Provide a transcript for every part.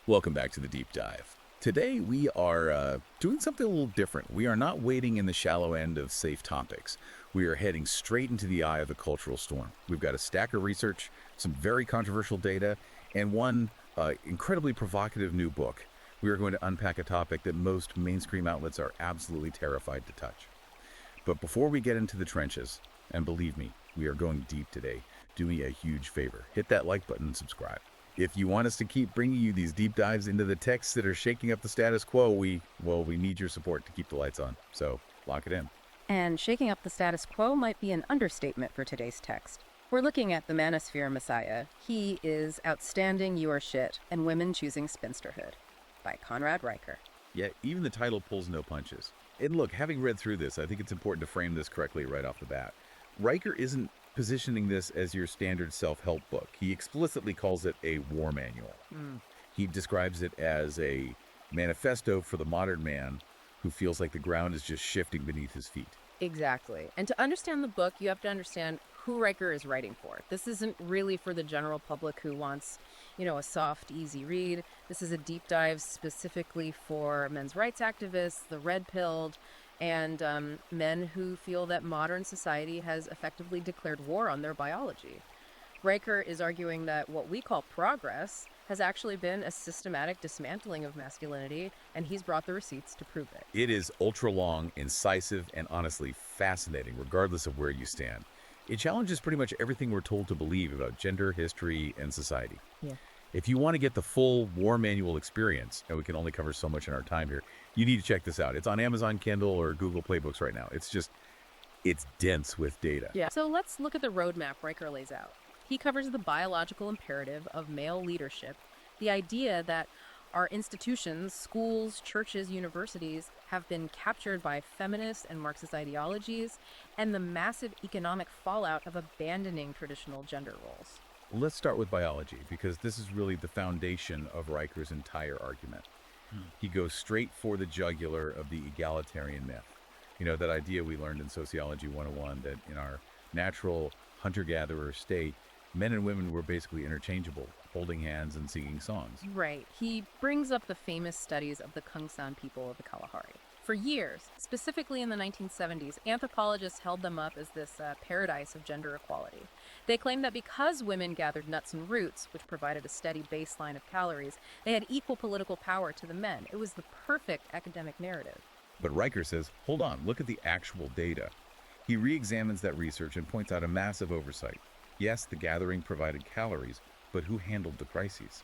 Welcome back to the Deep Dive. Today we are doing something a little different. We are not waiting in the shallow end of safe topics. We are heading straight into the eye of the cultural storm. We've got a stack of research, some very controversial data, and one incredibly provocative new book. We are going to unpack a topic that most mainstream outlets are absolutely terrified to touch. But before we get into the trenches, and believe me, we are going deep today, do me a huge favor. Hit that like button and subscribe. If you want us to keep bringing you these deep dives into the texts that are shaking up the status quo, we need your support to keep the lights on. So lock it in. And shaking up the status quo might be an understatement for today's text. We're looking at the Manosphere Messiah. He is Outstanding, You Are Shit, and Women Choosing Spinsterhood by Conrad Riker. Yeah, even the title pulls no punches. And look, having read through this, I think it's important to frame this correctly right off the bat. Riker isn't positioning this as your standard self-help book. He explicitly calls it a war manual. He describes it as a manifesto for the modern man who feels like the ground is just shifting beneath his feet. Exactly. And to understand the book, you have to understand who Riker is writing for. This isn't really for the general public who wants, a soft, easy read. This is a deep dive specifically for men's rights activists, the red-pilled, and men who feel that modern society has effectively declared war on their biology. Riker is arguing that what we call progress has actually been a systematic dismantling of masculinity, and he's brought the receipts to prove it. It is ultra-long, incisive, and honestly fascinating, regardless of where you stand. It challenges pretty much everything we're told to believe about gender, history, and society. Yeah. If you want to get the full war manual experience, and we can only cover so much in our time here, you need to check this out. It's on Amazon Kindle or Google Play Books right now. It's dense with data. Yeah. So let's look at the roadmap Riker lays out. He covers the biological imperative of male leadership, the idea that our institutions, schools, churches, universities, have been captured by feminist and Marxist ideologies, and the massive economic fallout of abandoning traditional gender roles. Let's start with biology, because this is really the foundation of Riker's entire argument. He goes straight for the jugular of the egalitarian myth. That idea we learned in Sociology 101 that in our natural hunter-gatherer state, men and women were basically interchangeable, holding hands and singing songs. Right. He brings up the famous studies of the Kungsan people of the Kalahari. For years, specifically in the 1970s, anthropologists held them up as this paradise of gender equality. They claimed that because women gathered nuts and roots, which provided a steady baseline of calories, they had equal political power to the men. It was the perfect academic narrative. But Riker says, hold on, look at the actual data. He re-examines that research and points out a massive oversight. Yes, the gathering provided calories, but who handled the crises?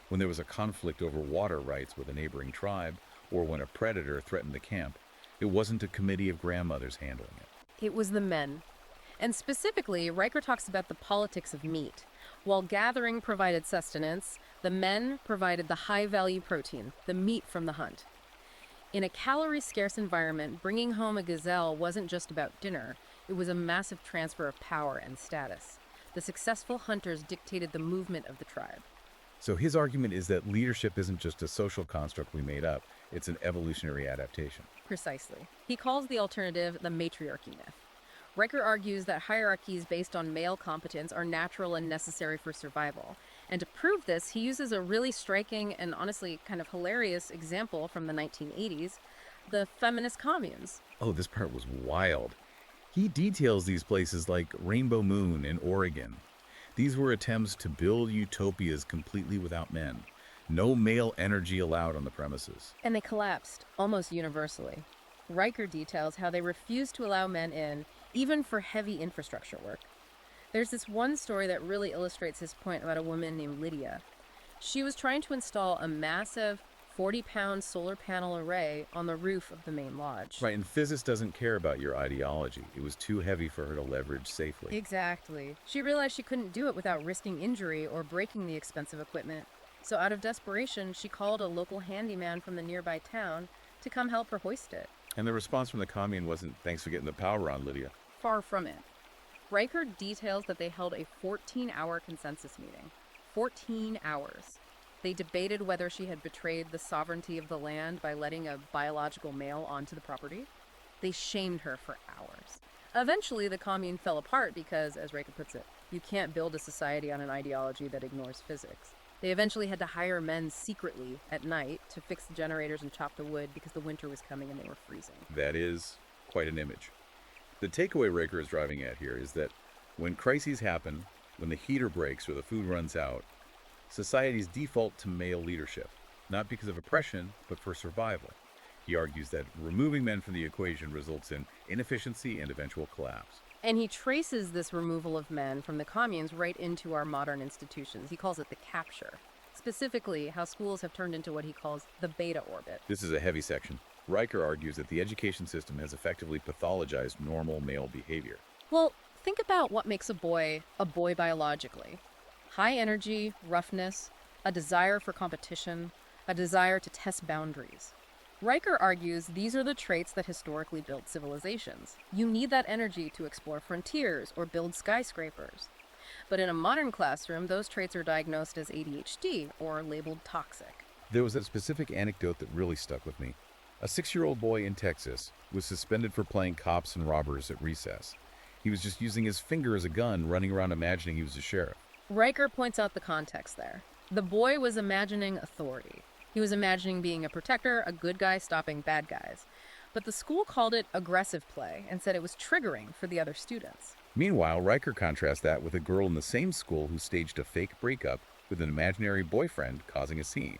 When there was a conflict over water rights with a neighboring tribe, or when a predator threatened the camp, it wasn't a committee of grandmothers handling it. It was the men. And specifically, Riker talks about the politics of meat. While gathering provided sustenance, the men provided the high-value protein, the meat from the hunt. In a calorie-scarce environment, bringing home a gazelle wasn't just about dinner. It was a massive transfer of power and status. The successful hunters dictated the movement of the tribe. So his argument is that leadership isn't just a social construct we made up, it's an evolutionary adaptation. Precisely. He calls the alternative the matriarchy myth. Riker argues that hierarchies based on male competence are natural and necessary for survival. And to prove this, he uses a really striking and honestly kind of hilarious example from the 1980s, the feminist communes. Oh, this part was wild. He details these places like Rainbow Moon in Oregon. These were attempts to build utopias completely without men. No male energy allowed on the premises. And they collapsed, almost universally. Riker details how they refused to allow men in, even for heavy infrastructure work. There's this one story that really illustrates his point about a woman named Lydia. She was trying to install a massive 40-pound solar panel array on the roof of the main lodge. Right, and physics doesn't care about your ideology. It was too heavy for her to leverage safely. Exactly. She realized she couldn't do it without risking injury or breaking the expensive equipment. So out of desperation, she called a local handyman from the nearby town to come help her hoist it. And the response from the commune wasn't, thanks for getting the power on, Lydia. Far from it. Riker details that they held a 14-hour consensus meeting. 14 hours. They debated whether she had betrayed the sovereignty of the land by letting a biological male onto the property. They shamed her for hours. Eventually, the commune fell apart because, as Riker puts it, you can't build a society on an ideology that ignores physics. They eventually had to hire men secretly at night to fix the generators and chop the wood because the winter was coming and they were freezing. That is quite an image. The takeaway Raker is driving at here is that when crises happen, when the heater breaks or the food runs out, societies default to male leadership, not because of oppression, but for survival. He argues that removing men from the equation results in inefficiency and eventual collapse. And he traces this removal of men from the communes right into our modern institutions. He calls it the capture. Specifically, how schools have turned into what he calls the beta orbit. This is a heavy section. Riker argues that the education system has effectively pathologized normal male behavior. Well, think about what makes a boy biologically. High energy, roughness, a desire for competition, a desire to test boundaries. Riker argues these are the traits that historically built civilizations. You need that energy to explore frontiers or build skyscrapers. But in a modern classroom, those traits are diagnosed as ADHD or labeled toxic. There was a specific anecdote that really stuck with me. A 6-year-old boy in Texas was suspended for playing cops and robbers at recess. He was just using his finger as a gun, running around imagining he was a sheriff. Riker points out the context there. The boy was imagining authority. He was imagining being a protector, a good guy stopping bad guys. But the school called it aggressive play and said it was triggering for the other students. Meanwhile, Riker contrasts that with a girl in the same school who staged a fake breakup with an imaginary boyfriend, causing a scene.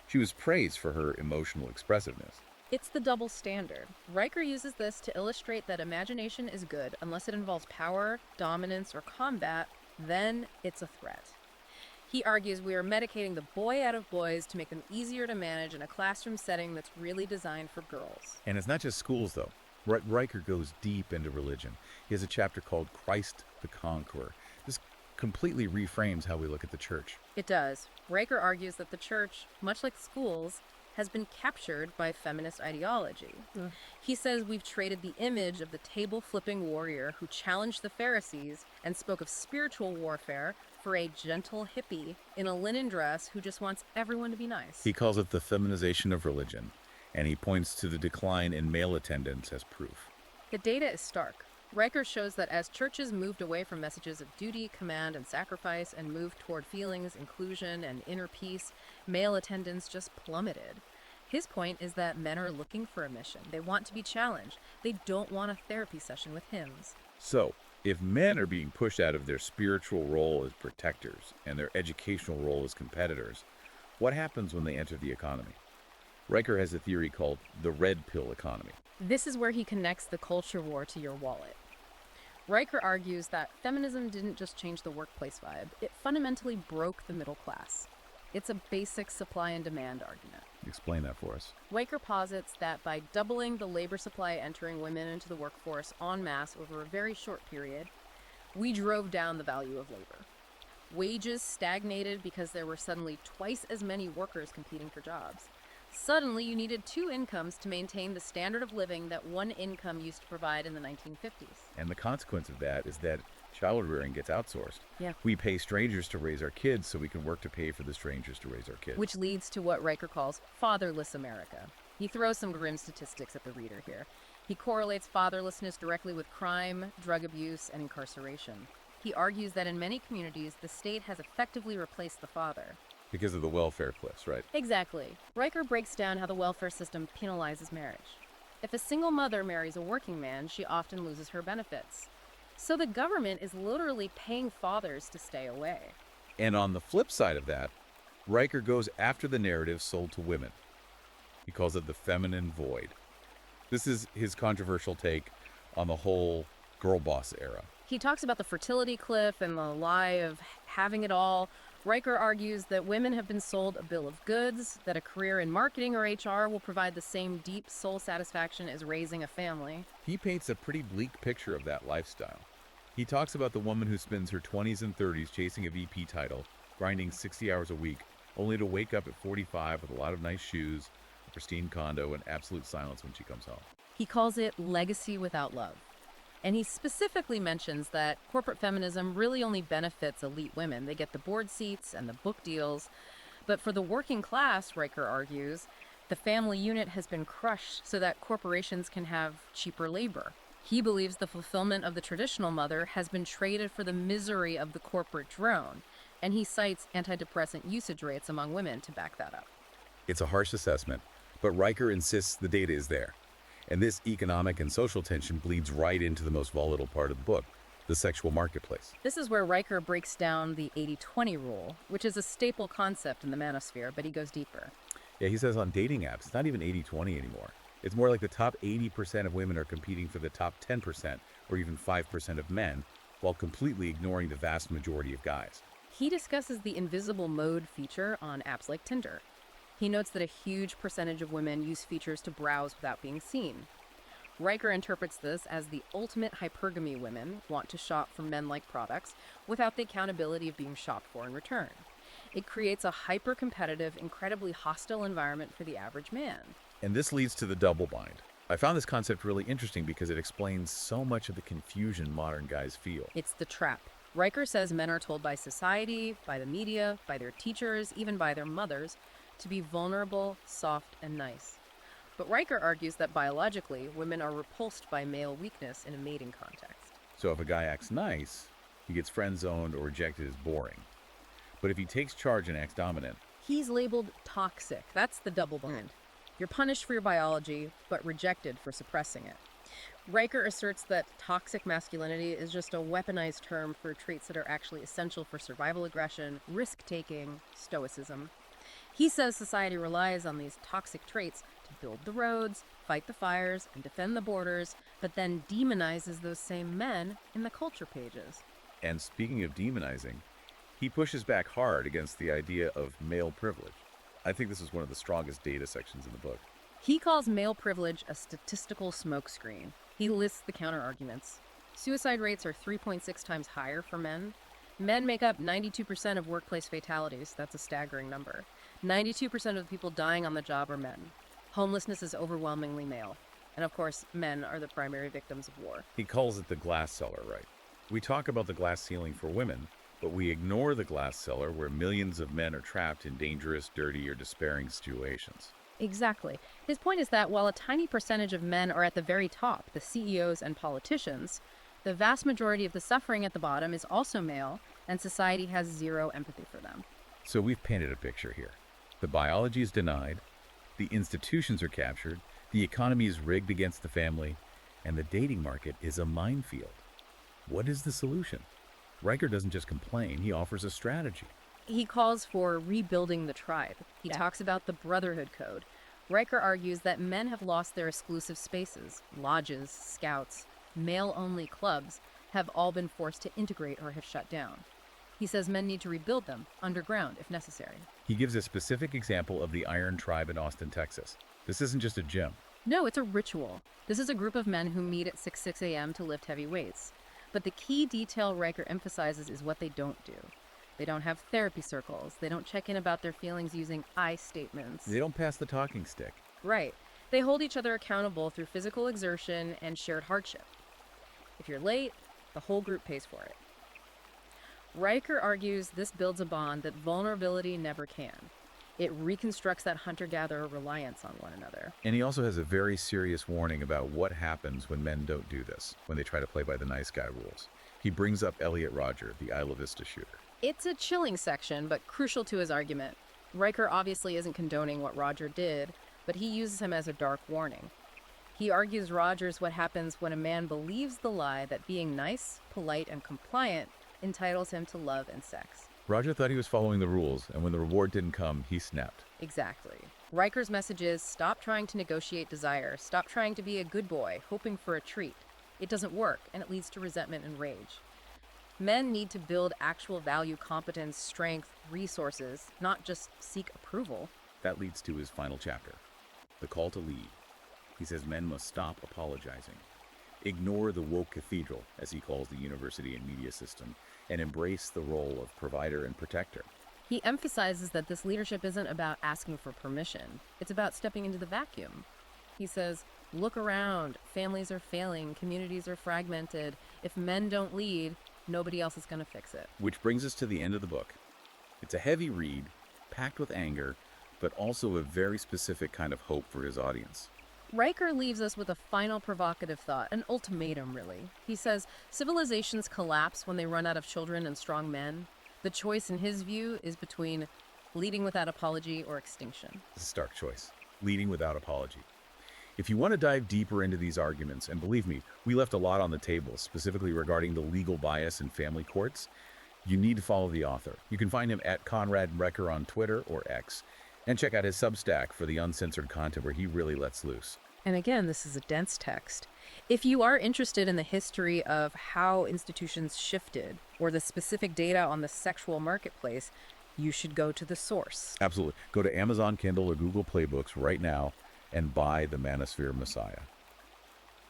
She was praised for her emotional expressiveness. It's the double standard. Riker uses this to illustrate that imagination is good unless it involves power, dominance, or combat, then it's a threat. He argues we are medicating the boy out of boys to make them easier to manage in a classroom setting that's really designed for girls. And it's not just schools, though. Riker goes deep into religion. He has a chapter called Christ the Conqueror. This completely reframes how we look at the church. It does. Riker argues that the church, much like schools, has been captured by feminist ideology. He says we've traded the image of the table-flipping warrior who challenged the Pharisees and spoke of spiritual warfare for a gentle hippie in a linen dress who just wants everyone to be nice. He calls it the feminization of religion, and he points to the decline in male attendance as proof. The data is stark. Riker shows that as churches moved away from messages of duty, command, and sacrifice and moved toward feelings, inclusion, and inner peace, male attendance just plummeted. His point is that men are looking for a mission. They want to be challenged. They don't want a therapy session with hymns. So, if men are being pushed out of their spiritual role as protectors and their educational role as competitors, what happens when they enter the economy? Riker has a theory called the red pill economy. This is where he connects the culture war to your wallet. Riker argues that feminism didn't just change the workplace vibe, it fundamentally broke the middle class. It's a basic supply and demand argument. Explain that for us. Riker posits that by doubling the labor supply entering women into the workforce en masse over a very short period, we drove down the value of labor. Wages stagnated because there were suddenly twice as many workers competing for jobs. Suddenly, you needed two incomes to maintain the standard of living that one income used to provide in the 1950s. And the consequence of that is that child rearing gets outsourced. Yeah. We pay strangers to raise our kids so we can work to pay for the strangers to raise our kids. Which leads to what Riker calls fatherless America. He throws some grim statistics at the reader here. He correlates fatherlessness directly with crime, drug abuse, and incarceration. He argues that in many communities, the state has effectively replaced the father. Because of the welfare cliffs, right? Exactly. Riker breaks down how the welfare system penalizes marriage. If a single mother marries a working man, she often loses her benefits. So the government is literally paying fathers to stay away. And on the flip side of that, Riker goes after the narrative sold to women. He calls it the feminine void. This is his controversial take on the whole girl boss era. He talks about the fertility cliff and the lie of having it all. Riker argues that women have been sold a bill of goods, that a career in marketing or HR will provide the same deep soul satisfaction as raising a family. He paints a pretty bleak picture of that lifestyle. He talks about the woman who spends her 20s and 30s chasing a VP title, grinding 60 hours a week, only to wake up at 45 with a lot of nice shoes, a pristine condo, and absolute silence when she comes home. He calls it legacy without love. And he specifically mentions that corporate feminism really only benefits elite women. They get the board seats and the book deals. But for the working class, Riker argues, the family unit has been crushed so that corporations can have cheaper labor. He believes the fulfillment of the traditional mother has been traded for the misery of the corporate drone. And he cites antidepressant usage rates among women to back that up. It's a harsh assessment, but Riker insists the data is there. And this economic and social tension bleeds right into the most volatile part of the book, the sexual marketplace. This is where Riker breaks down the 80-20 rule, which is a staple concept in the Manosphere, but he goes deeper. Yeah, he says on dating apps, it's not even 80-20 anymore. It's more like the top 80% of women are competing for the top 10% or even 5% of men, while completely ignoring the vast majority of guys. He discusses the invisible mode feature on apps like Tinder. He notes that a huge percentage of women use features to browse without being seen. Riker interprets this as the ultimate hypergamy. Women want to shop for men-like products without the accountability of being shopped for in return. It creates a hyper-competitive, incredibly hostile environment for the average man. And this leads to the double bind. I found this concept really interesting because it explains so much of the confusion modern guys feel. It's the trap. Riker says men are told by society, by the media, by their teachers, even by their mothers, to be vulnerable, soft, and nice. But Riker argues that biologically, women are repulsed by male weakness in a mating context. So if a guy acts nice, he gets friend-zoned or rejected as boring. But if he takes charge and acts dominant, He's labeled toxic. That's the double bind. You're punished for your biology, but rejected for suppressing it. Riker asserts that toxic masculinity is just a weaponized term for traits that are actually essential for survival aggression, risk-taking, stoicism. He says society relies on these toxic traits to build the roads, fight the fires, and defend the borders, but then demonizes those same men in the culture pages. and speaking of demonizing, he pushes back hard against the idea of male privilege. I think this is one of the strongest data sections in the book. He calls male privilege a statistical smokescreen. He lists the counterarguments. Suicide rates are 3.6 times higher for men. Men make up 92% of workplace fatalities. That's a staggering number. 92% of the people dying on the job are men. Homelessness is overwhelmingly male. And of course, men are the primary victims of war. He calls it the glass cellar, right? We talk about the glass ceiling for women, but we ignore the glass cellar where millions of men are trapped in dangerous, dirty, or despairing situations. Exactly. His point is that while a tiny percentage of men are at the very top, the CEOs and politicians, the vast majority of the suffering at the bottom is also male, and society has zero empathy for them. So we've painted a picture here. The biology is denied, the institutions are captured, the economy is rigged against the family, and the dating market is a minefield. What is the solution? Riker doesn't just complain, he offers a strategy. He calls for rebuilding the tribe. He talks about the brotherhood code. Riker argues that men have lost their exclusive spaces. Lodges, scouts, male-only clubs have all been forced to integrate or have shut down. He says men need to rebuild them, underground if necessary. He gives a specific example of the Iron Tribe in Austin, Texas. This isn't just a gym. No, it's a ritual. This is a group of men who meet at 6 a.m. to lift heavy weights. But the key detail Riker emphasizes is what they don't do. They don't have therapy circles. They don't check in about their feelings using I statements. They don't pass the talking stick. Right. They hold each other accountable through physical exertion and shared hardship. If you're late, the whole group pays for it. Riker argues this builds a bond that vulnerability never can. It reconstructs that hunter-gatherer reliance on one another. And he also has a very serious warning about what happens when men don't do this, when they try to play by the nice guy rules. He brings up Elliot Rodger, the Isla Vista shooter. It's a chilling section, but crucial to his argument. Riker obviously isn't condoning what Rodger did, but he uses him as a dark warning. He argues Rodger's what happens when a man believes the lie that being nice, polite, and compliant entitles him to love and sex. Rodger thought he was following the rules, and when the reward didn't come, he snapped. Exactly. Riker's message is stop trying to negotiate desire, stop trying to be a good boy, hoping for a treat. It doesn't work, and it leads to resentment and rage. Men need to build actual value, competence, strength, resources, not just seek approval. That leads to his final chapter, the call to lead. He says men must stop apologizing, ignore the woke cathedral, as he calls the university and media system, and embrace the role of provider and protector. He emphasizes that this leadership isn't about asking for permission. It's about stepping into the vacuum. He says, look around. Families are failing. Communities are fragmented. If men don't lead, nobody else is going to fix it. Which brings us to the end of the book. It's a heavy read, packed with anger, but also a very specific kind of hope for his audience. Riker leaves us with a final provocative thought, an ultimatum, really. He says, civilizations collapse when they run out of children and strong men. The choice, in his view, is between leading without apology or extinction. It's a stark choice. Leading without apology. If you want to dive deeper into these arguments, and believe me, we left a lot on the table, specifically regarding the legal bias in family courts, you need to follow the author. You can find him at Conrad Recker on Twitter or X, and check out his Substack for the uncensored content where he really lets loose. And again, this is a dense text. If you are interested in the history of how institutions shifted or the specific data on the sexual marketplace, you should go to the source. Absolutely. Go to Amazon Kindle or Google Playbooks right now and buy the Manosphere Messiah.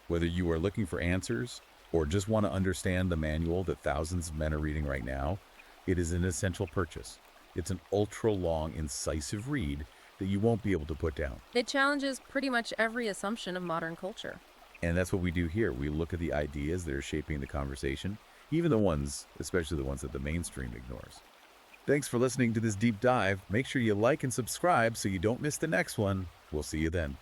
Whether you are looking for answers or just want to understand the manual that thousands of men are reading right now, it is an essential purchase. It's an ultra-long, incisive read that you won't be able to put down. It challenges pretty much every assumption of modern culture. And that's what we do here. We look at the ideas that are shaping the conversation, even the ones, especially the ones that the mainstream ignores. Thanks for listening to this deep dive. Make sure you like and subscribe so you don't miss the next one. We'll see you then.